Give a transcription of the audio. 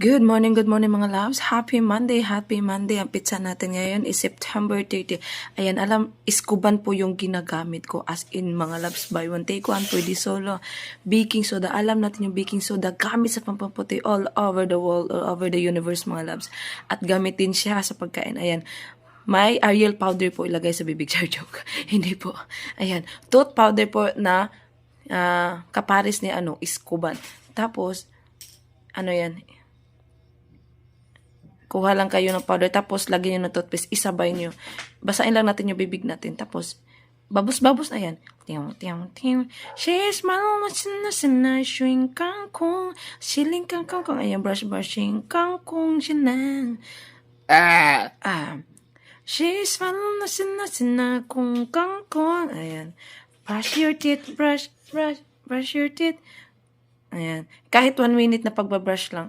Good morning mga loves. Happy Monday, happy Monday. Ang pizza natin ngayon is September 30. Ayan, iskuban po yung ginagamit ko. As in mga loves, buy one, take one, pwede solo. Baking soda, alam natin yung baking soda, gamit sa pampaputi all over the world, all over the universe mga loves. At gamit din siya sa pagkain. Ayan, may Ariel powder po ilagay sa bibig. Char joke. Hindi po. Ayan, tooth powder po na kapares ni iskuban. Tapos, yan, kuha lang kayo ng powder, tapos lagyan nyo ng toothpaste, isabay nyo. Basain lang natin yung bibig natin, tapos, babos-babos na yan. Tiyong, tiyong, tiyong. She's na shuing kangkong, siling kangkong, ayan, brushing kangkong, sinang. She's na kung kangkong, ayan. Brush your teeth, brush your teeth. Ayan. Kahit 1 minute na pagbabrush lang.